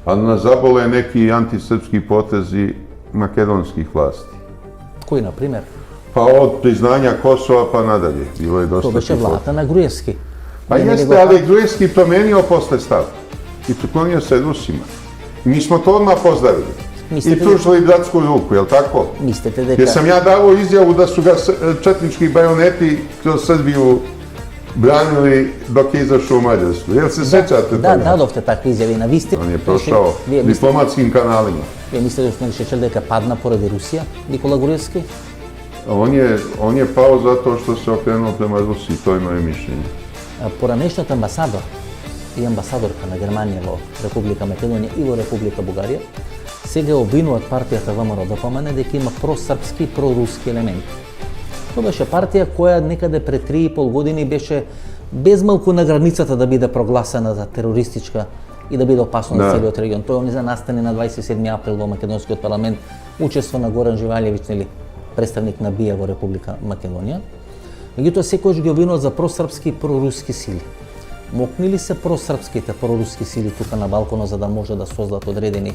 А нас заболе неки антисрпски потези македонских власти. Кој, например? Па од признања Косова па надалje. Било е доста. Тоа беше владата на Груевски. Па јесте, али Груевски променио после став. И приклонio се Русима. И ми смо то одмah поздравили. И пružili bratsku ruku, јел тако? Мислите дека... Јер сам ја даво изјаву да су га четнички бајонети кроз Србију бранили док е изашо у Маđarsku. Јел се сеќате Да, тоа? дадовте такви изјави на висти. Он е прошао дипломатским каналима. Вие мислите дека Шешел дека падна поради Русија, Никола Груевски? Он je pao zato što se okrenuo prema Rusiji, to je moje mišljenje. Поранешниот амбасадор и амбасадорка на Германија во Република Македонија и во Република Бугарија сега обвинуваат партијата ВМРО-ДПМН дека има просрпски и проруски елементи. Тоа беше партија која некаде пред 3,5 години беше безмалку на границата да биде прогласена за терористичка и да биде опасно за целиот регион. Тој ониза настани на 27 април во македонскиот парламент, учества на Горан Живалјевиќ, нели, представник на БИА во Република Македонија. Меѓутоа секојаш ги обвинуваат за просрпски и проруски сили. Мокни ли се просрпските проруски сили тука на Балканот за да може да создадат одредени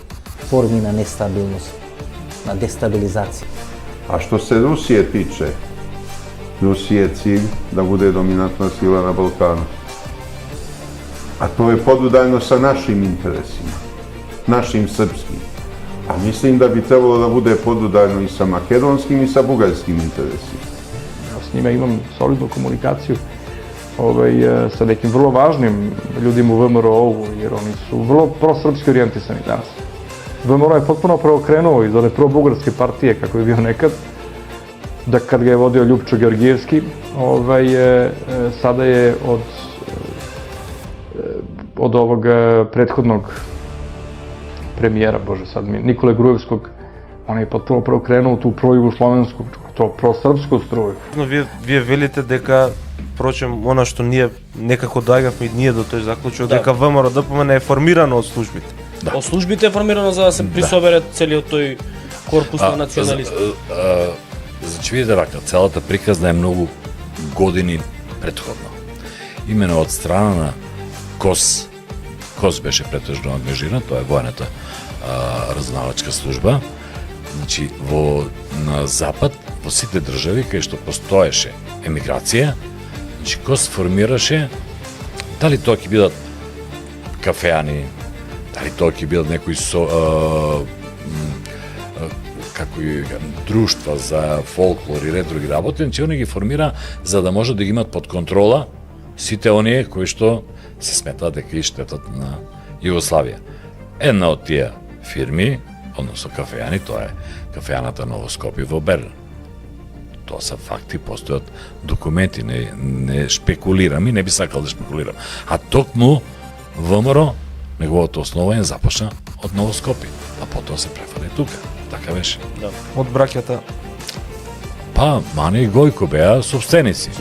форми на нестабилност, на дестабилизација? A što se Rusije tiče, Rusije je cilj da bude dominantna sila na Balkanu. A to je podudarno sa našim interesima, našim srpskim. A mislim da bi trebalo da bude podudarno i sa makedonskim i sa bugarskim interesima. S njima imam solidnu komunikaciju sa nekim vrlo važnim ljudima u VMRO-u, jer oni su vrlo prosrpski orijentisani danas. VMRO je potpuno preokrenuo iz one probugarske partije, kako je bio nekad, da kad ga je vodio Ljupčo Georgijevski, sada je od ovog prethodnog premijera, Nikole Gruevskog, on je potpuno preokrenuo tu projugoslovensku, to prosrpsku struju. Вие велите дека, впрочем, она што ние некако доаѓавме и ние до тој заклучок, дека ВМРО-ДПМН е формирано од службите. Од службите е формирано за да се присобере целиот тој корпус на националисти. Значи, видите рака, целата приказна е многу години претходно. Имено од страна на КОС беше претежно ангажиран, тоа е воената разузнавачка служба. Значи, на Запад, во сите држави кај што постоеше емиграција, значи КОС формираше, дали тоа ќе бидат кафеани, дали тоа ќе бидат некои друштва за фолклор и ред други работи, значи они ги формира за да може да ги имат под контрола сите оние кои што се сметаат дека и штетат на Југославија. Една од тие фирми, односно кафеани, тоа е кафеаната Ново Скопје во Берлин. Тоа се факти, постојат документи, не шпекулирам и не би сакал да шпекулирам. А токму ВМРО, неговото основање започна од Ново Скопје, а потоа се префали тука. Така беше. Од браќата. Па, Мани и Гојко беа собственици.